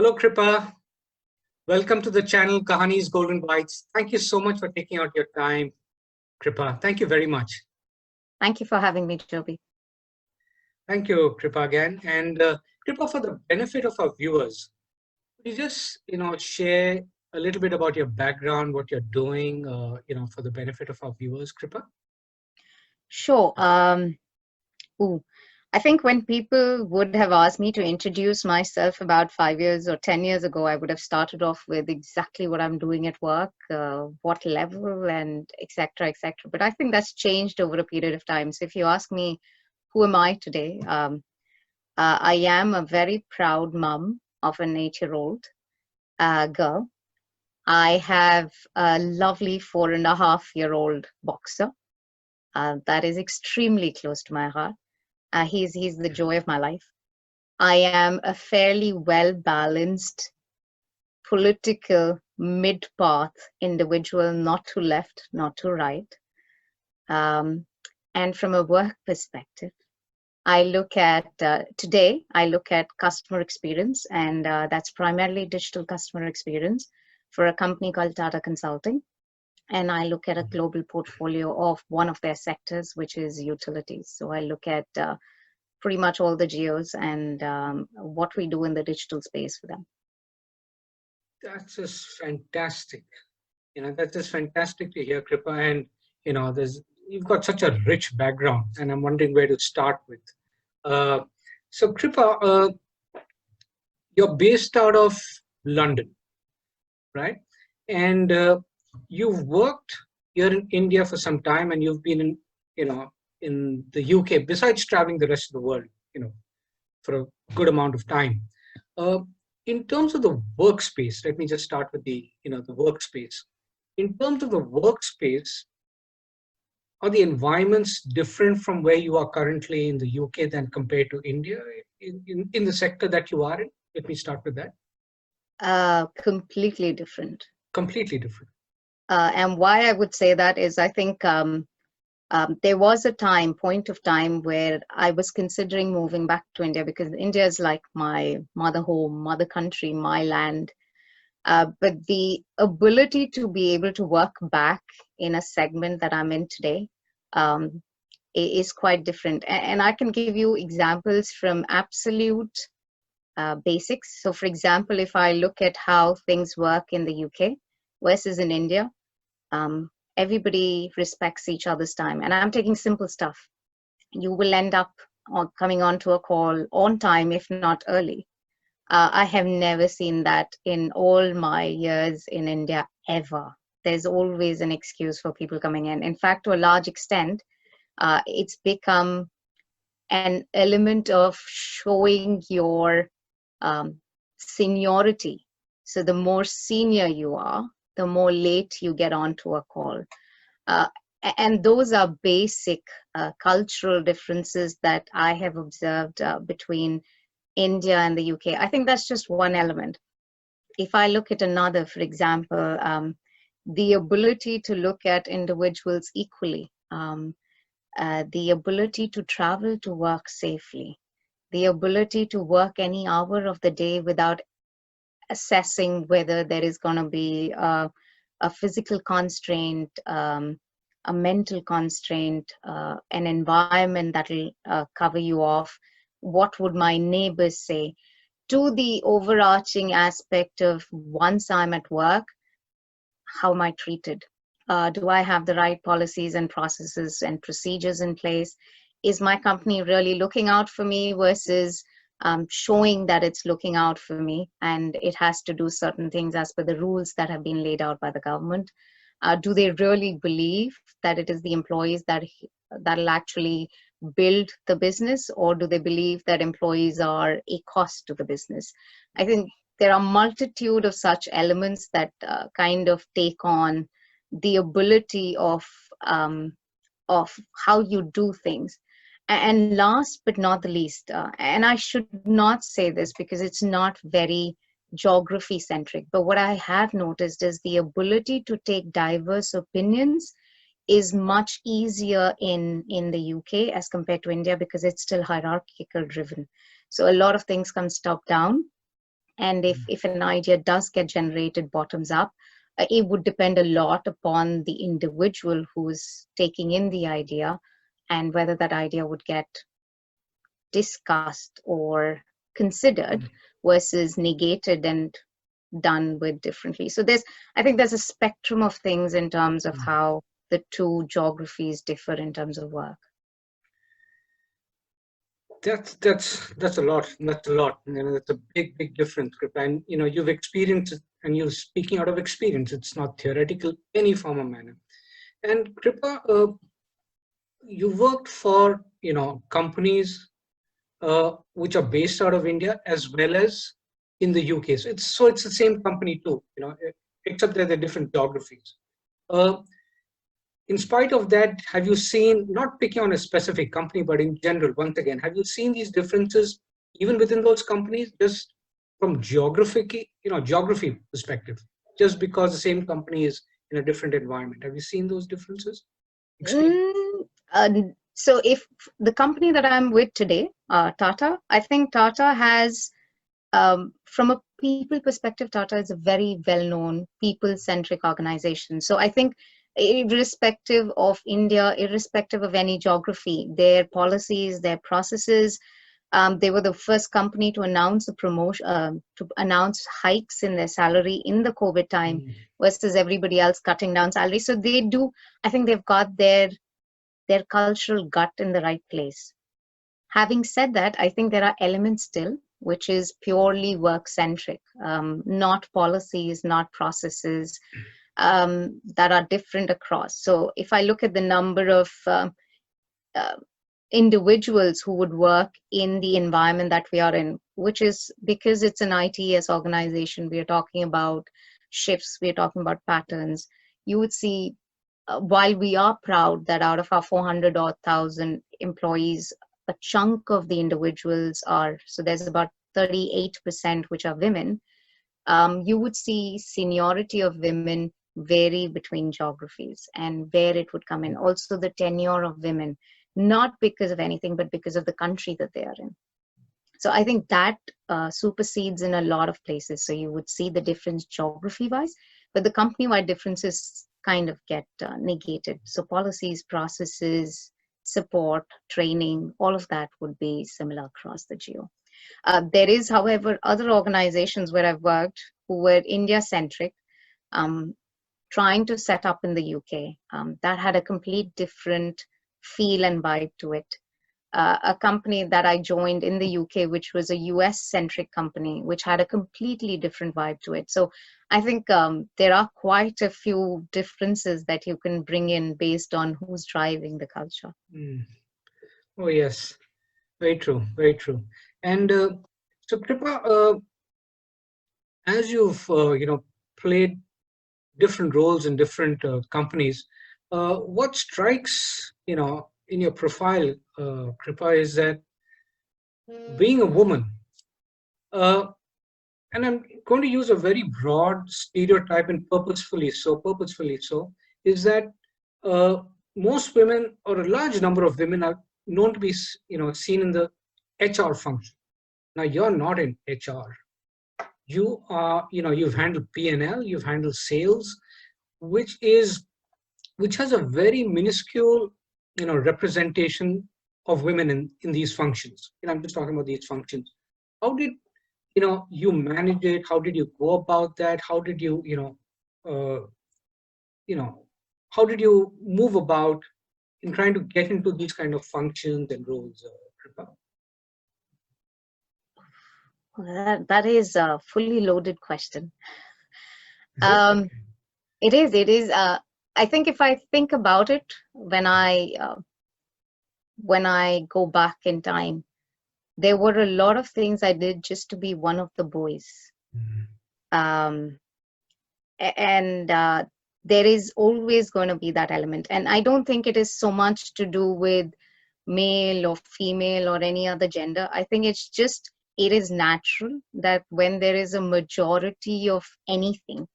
Hello, Kripa. Welcome to the channel Kahanis Golden Bytes. Thank you so much for taking out your time, Kripa. Thank you very much. Thank you for having me, Joby. Thank you, Kripa, again. And Kripa, for the benefit of our viewers, could you just share a little bit about your background, what you're doing, for the benefit of our viewers, Kripa? Sure. I think when people would have asked me to introduce myself about 5 years or 10 years ago, I would have started off with exactly what I'm doing at work, what level, and et cetera, et cetera. But I think that's changed over a period of time. So if you ask me, who am I today? I am a very proud mom of an 8-year-old girl. I have a lovely 4.5-year-old boxer. That is extremely close to my heart. He's the joy of my life. I am a fairly well-balanced, political, mid-path individual, not to left, not to right. And from a work perspective, I look at, today, I look at customer experience, and that's primarily digital customer experience for a company called Tata Consulting. And I look at a global portfolio of one of their sectors, which is utilities. So I look at pretty much all the geos and what we do in the digital space for them. That's just fantastic. That's just fantastic to hear, Kripa. And, you've got such a rich background, and I'm wondering where to start with. So, Kripa, you're based out of London, right? And you've worked here in India for some time, and you've been in the UK, besides traveling the rest of the world, for a good amount of time. In terms of the workspace, let me just start with the workspace. In terms of the workspace, are the environments different from where you are currently in the UK than compared to India in the sector that you are in? Let me start with that. Completely different. Completely different. And why I would say that is I think there was a point of time where I was considering moving back to India because India is like my mother home, mother country, my land. But the ability to be able to work back in a segment that I'm in today is quite different. And I can give you examples from absolute basics. So for example, if I look at how things work in the UK versus in India, everybody respects each other's time. And I'm taking simple stuff. You will end up coming onto a call on time, if not early. I have never seen that in all my years in India, ever. There's always an excuse for people coming in. In fact, to a large extent, it's become an element of showing your seniority. So the more senior you are, the more late you get onto a call. And those are basic cultural differences that I have observed between India and the UK. I think that's just one element. If I look at another, for example, the ability to look at individuals equally, the ability to travel to work safely, the ability to work any hour of the day without assessing whether there is going to be a physical constraint, a mental constraint, an environment that will cover you off. What would my neighbors say? To the overarching aspect of once I'm at work, how am I treated? Do I have the right policies and processes and procedures in place? Is my company really looking out for me versus showing that it's looking out for me and it has to do certain things as per the rules that have been laid out by the government? Do they really believe that it is the employees that'll actually build the business, or do they believe that employees are a cost to the business? I think there are a multitude of such elements that kind of take on the ability of how you do things. And last but not the least, and I should not say this because it's not very geography centric, but what I have noticed is the ability to take diverse opinions is much easier in the UK as compared to India because it's still hierarchical driven. So a lot of things come top down. And if an idea does get generated bottoms up, it would depend a lot upon the individual who's taking in the idea and whether that idea would get discussed or considered versus negated and done with differently. So I think there's a spectrum of things in terms of how the two geographies differ in terms of work. That's a lot. That's a lot. That's a big difference, Kripa. And you've experienced it, and you're speaking out of experience. It's not theoretical, any form or manner. And Kripa, you worked for companies which are based out of India as well as in the UK. So it's the same company too, except that they're different geographies. In spite of that, have you seen, not picking on a specific company, but in general, once again, have you seen these differences even within those companies, just from geography perspective, just because the same company is in a different environment? Have you seen those differences? So if the company that I'm with today, Tata, I think Tata has, from a people perspective, Tata is a very well-known, people-centric organization. So I think irrespective of India, irrespective of any geography, their policies, their processes, they were the first company to announce to announce hikes in their salary in the COVID time versus everybody else cutting down salary. So I think they've got their cultural gut in the right place. Having said that, I think there are elements still which is purely work-centric, not policies, not processes, that are different across. So if I look at the number of individuals who would work in the environment that we are in, which is because it's an ITS organization, we are talking about shifts, we are talking about patterns, you would see, while we are proud that out of our 400 odd thousand employees, a chunk of the individuals are, so there's about 38% which are women, you would see seniority of women vary between geographies and where it would come in. Also the tenure of women, not because of anything, but because of the country that they are in. So I think that supersedes in a lot of places. So you would see the difference geography-wise, but the company-wide differences kind of get negated. So policies, processes, support, training, all of that would be similar across the geo. There is, however, other organizations where I've worked who were India-centric, trying to set up in the UK. That had a complete different feel and vibe to it. A company that I joined in the UK, which was a US-centric company, which had a completely different vibe to it. So I think there are quite a few differences that you can bring in based on who's driving the culture. Oh, yes. Very true. Very true. And so, Kripa, as you've, played different roles in different companies, what strikes, in your profile, Kripa, is that being a woman, and I'm going to use a very broad stereotype and purposefully so, is that most women, or a large number of women, are known to be, seen in the HR function. Now, you're not in HR. You are, you've handled P&L, you've handled sales, which has a very minuscule, representation of women in these functions. I'm just talking about these functions. How did, you manage it? How did you go about that? How did you, how did you move about in trying to get into these kind of functions and roles, Kripa? That is a fully loaded question. It is. I think if I think about it, when I go back in time, there were a lot of things I did just to be one of the boys. And there is always going to be that element. And I don't think it is so much to do with male or female or any other gender. I think it's just, it is natural that when there is a majority of anything,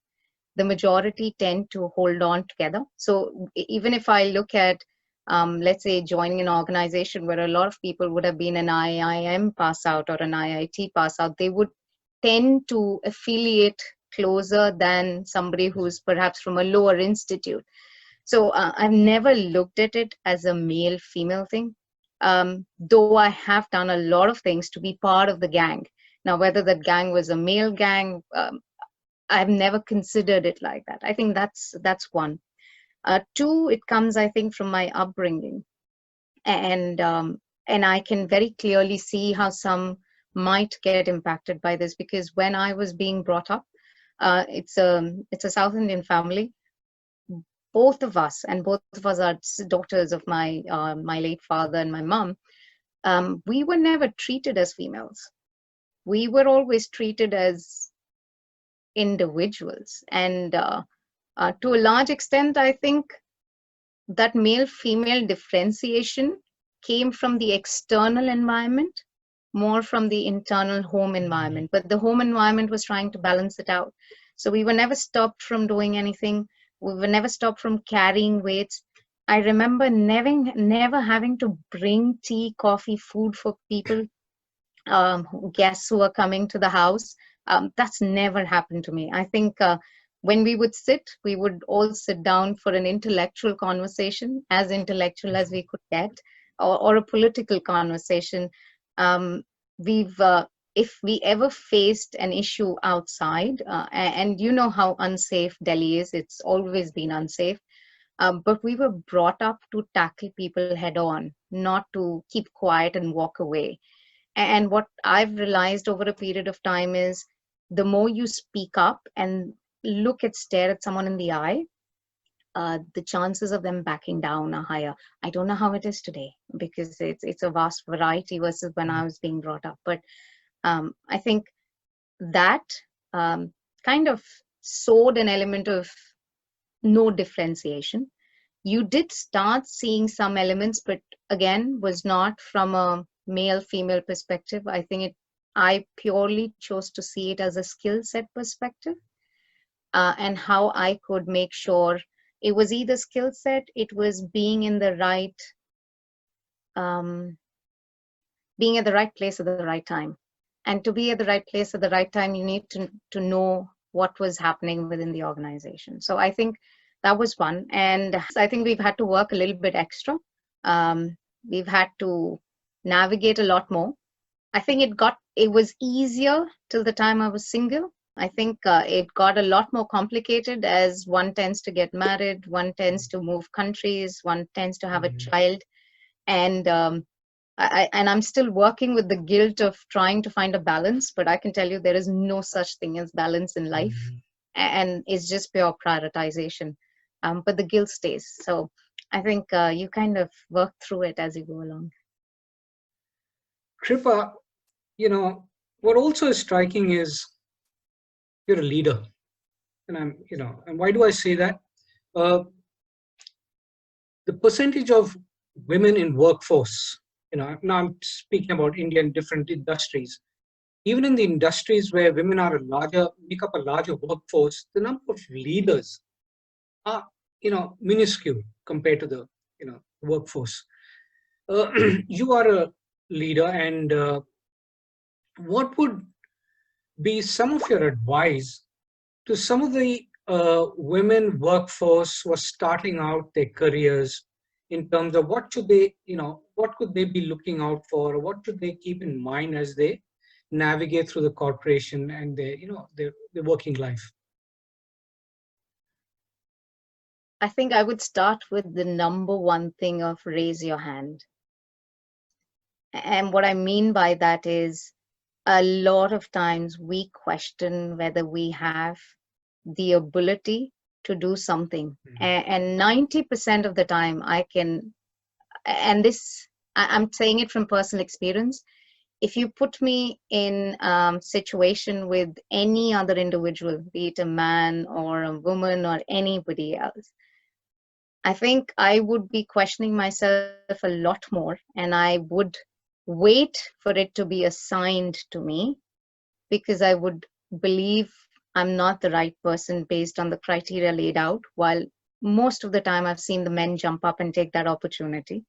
the majority tend to hold on together. So even if I look at, let's say, joining an organization where a lot of people would have been an IIM pass out or an IIT pass out, they would tend to affiliate closer than somebody who's perhaps from a lower institute. So I've never looked at it as a male female thing, though I have done a lot of things to be part of the gang. Now, whether that gang was a male gang, I've never considered it like that. I think that's one. Two, it comes, I think, from my upbringing, and I can very clearly see how some might get impacted by this, because when I was being brought up, it's a South Indian family. Both of us, and both of us are daughters of my late father and my mom. We were never treated as females. We were always treated as individuals, and to a large extent, I think that male-female differentiation came from the external environment, more from the internal home environment. But the home environment was trying to balance it out. So we were never stopped from doing anything. We were never stopped from carrying weights. I remember never having to bring tea, coffee, food for people, guests who are coming to the house. That's never happened to me. I think when we would sit, we would all sit down for an intellectual conversation, as intellectual as we could get, or a political conversation. If we ever faced an issue outside, and you know how unsafe Delhi is, it's always been unsafe, but we were brought up to tackle people head on, not to keep quiet and walk away. And what I've realized over a period of time is the more you speak up and stare at someone in the eye, the chances of them backing down are higher. I don't know how it is today, because it's a vast variety versus when I was being brought up. But I think that kind of sowed an element of no differentiation. You did start seeing some elements, but again, was not from a male-female perspective. I think I purely chose to see it as a skill set perspective, and how I could make sure it was either skill set, it was being in the right, being at the right place at the right time. And to be at the right place at the right time, you need to know what was happening within the organization. So I think that was one. And I think we've had to work a little bit extra. We've had to navigate a lot more. I think it was easier till the time I was single. I think it got a lot more complicated as one tends to get married, one tends to move countries, one tends to have a child. And I'm still working with the guilt of trying to find a balance, but I can tell you there is no such thing as balance in life, and it's just pure prioritization. But the guilt stays. So I think you kind of work through it as you go along. Kripa, what also is striking is you're a leader. And and why do I say that? The percentage of women in workforce, now I'm speaking about India and different industries. Even in the industries where women make up a larger workforce, the number of leaders are, minuscule compared to the, workforce. You are a leader, and what would be some of your advice to some of the women workforce who are starting out their careers, in terms of what could they be looking out for, or what should they keep in mind as they navigate through the corporation and their working life? I think I would start with the number one thing of raise your hand. And what I mean by that is, a lot of times we question whether we have the ability to do something. And 90% of the time I'm saying it from personal experience. If you put me in a situation with any other individual, be it a man or a woman or anybody else, I think I would be questioning myself a lot more, and I would wait for it to be assigned to me, because I would believe I'm not the right person based on the criteria laid out, while most of the time I've seen the men jump up and take that opportunity.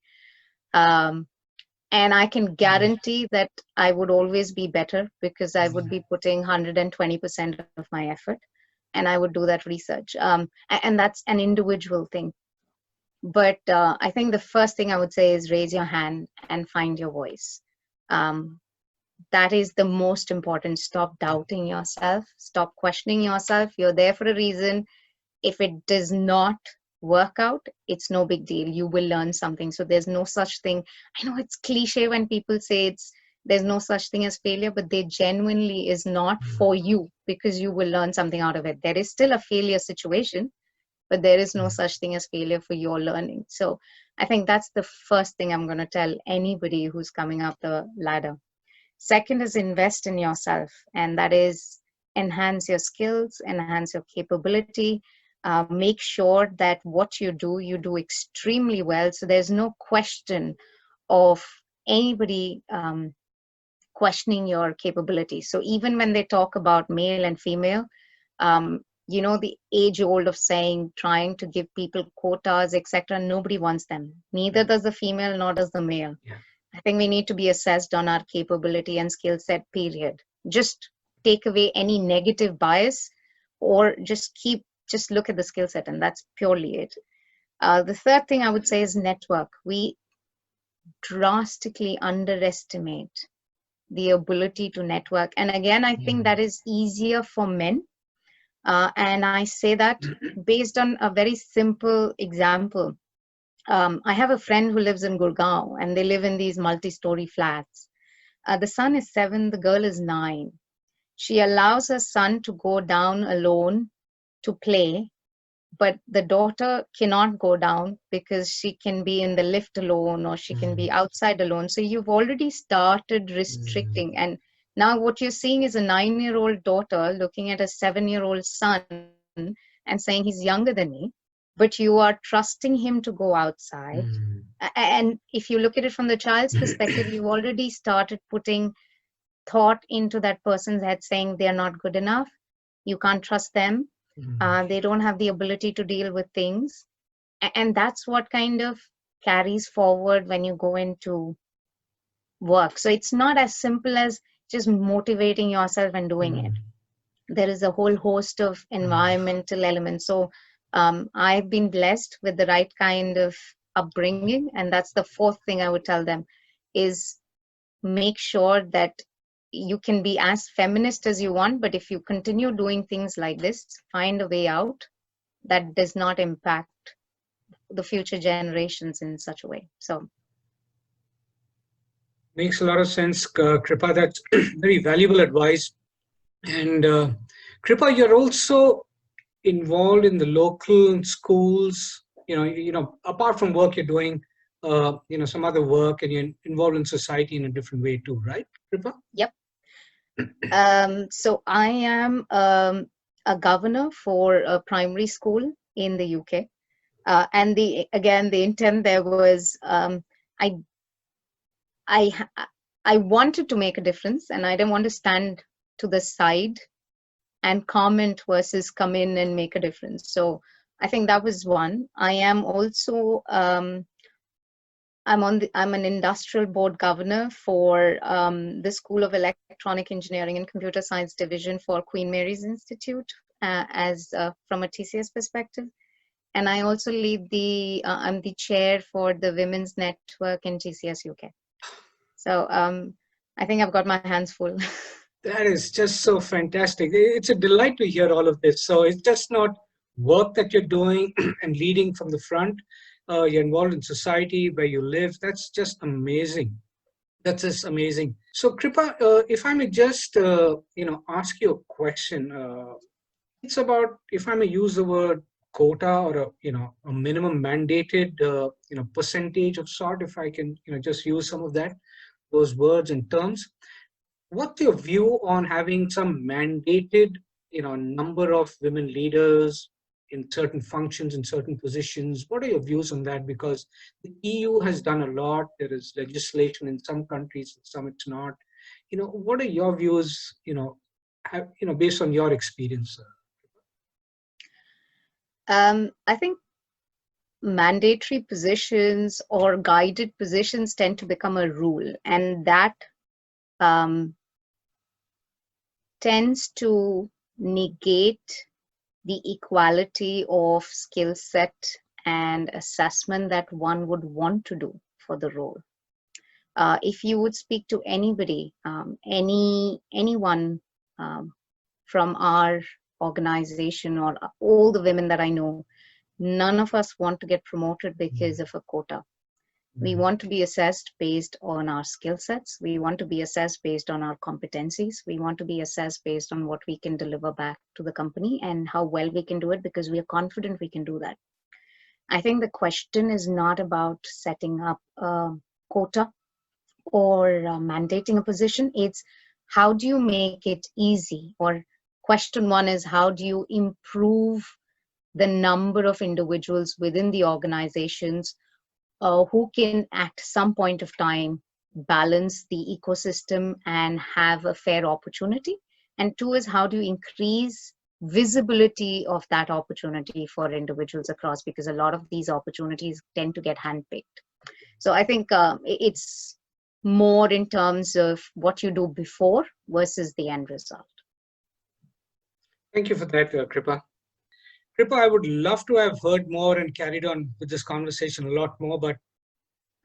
And I can guarantee that I would always be better because I would be putting 120% of my effort, and I would do that research. And that's an individual thing. But I think the first thing I would say is raise your hand and find your voice. Um, that is the most important. Stop doubting yourself, stop questioning yourself. You're there for a reason. If it does not work out, it's no big deal. You will learn something. So there's no such thing. I know it's cliche when people say there's no such thing as failure, but they genuinely is not for you, because you will learn something out of it. There is still a failure situation, but there is no such thing as failure for your learning. So I think that's the first thing I'm going to tell anybody who's coming up the ladder. Second is invest in yourself, and that is enhance your skills, enhance your capability. Make sure that what you do extremely well. So there's no question of anybody questioning your capability. So even when they talk about male and female, the age old of saying, trying to give people quotas, etc., nobody wants them. Neither does the female, nor does the male. Yeah. I think we need to be assessed on our capability and skill set, period. Just take away any negative bias, or just look at the skill set, and that's purely it. The third thing I would say is network. We drastically underestimate the ability to network. And again, I think that is easier for men. And I say that based on a very simple example. I have a friend who lives in Gurgaon, and they live in these multi-story flats. The son is 7, the girl is 9. She allows her son to go down alone to play, but the daughter cannot go down because she can be in the lift alone, or she can be outside alone. So you've already started restricting. And now what you're seeing is a 9-year-old daughter looking at a 7-year-old son and saying, he's younger than me, but you are trusting him to go outside. And if you look at it from the child's perspective, you've already started putting thought into that person's head, saying they're not good enough, you can't trust them, they don't have the ability to deal with things. And that's what kind of carries forward when you go into work. So it's not as simple as just motivating yourself and doing it. There is a whole host of environmental elements. So I've been blessed with the right kind of upbringing, and that's the fourth thing I would tell them, is make sure that you can be as feminist as you want, but if you continue doing things like this, find a way out that does not impact the future generations in such a way. So makes a lot of sense, Kripa. That's very valuable advice. And Kripa, you're also involved in the local schools. Apart from work you're doing, some other work, and you're involved in society in a different way too, right, Kripa? Yep. So I am a governor for a primary school in the UK. And the intent there was, I wanted to make a difference, and I didn't want to stand to the side and comment versus come in and make a difference. So I think that was one. I am also I'm an industrial board governor for the School of Electronic Engineering and Computer Science Division for Queen Mary's Institute, from a TCS perspective. And I also lead I'm the chair for the Women's Network in TCS UK. So I think I've got my hands full. That is just so fantastic. It's a delight to hear all of this. So it's just not work that you're doing and leading from the front. You're involved in society where you live. That's just amazing. That's just amazing. So Kripa, if I may just ask you a question. It's about, if I may use the word quota, or a minimum mandated percentage of sort, if I can just use some of those words and terms. What's your view on having some mandated number of women leaders in certain functions, in certain positions? What are your views on that? Because the EU has done a lot. There is legislation in some countries, some it's not. What are your views, based on your experience? I think mandatory positions or guided positions tend to become a rule, and that um, tends to negate the equality of skill set and assessment that one would want to do for the role. If you would speak to anybody, anyone from our organization or all the women that I know, none of us want to get promoted because of a quota. We want to be assessed based on our skill sets. We want to be assessed based on our competencies. We want to be assessed based on what we can deliver back to the company and how well we can do it, because we are confident we can do that. I think the question is not about setting up a quota or mandating a position. It's how do you make it easy? Or question one is, how do you improve the number of individuals within the organizations who can at some point of time balance the ecosystem and have a fair opportunity? And two is, how do you increase visibility of that opportunity for individuals across, because a lot of these opportunities tend to get handpicked. So I think it's more in terms of what you do before versus the end result. Thank you for that, Kripa. Kripa, I would love to have heard more and carried on with this conversation a lot more, but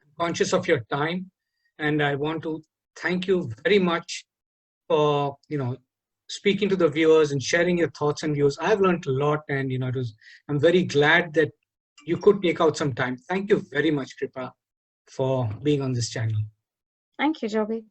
I'm conscious of your time, and I want to thank you very much for speaking to the viewers and sharing your thoughts and views. I've learned a lot, and I'm very glad that you could take out some time. Thank you very much, Kripa, for being on this channel. Thank you, Joby.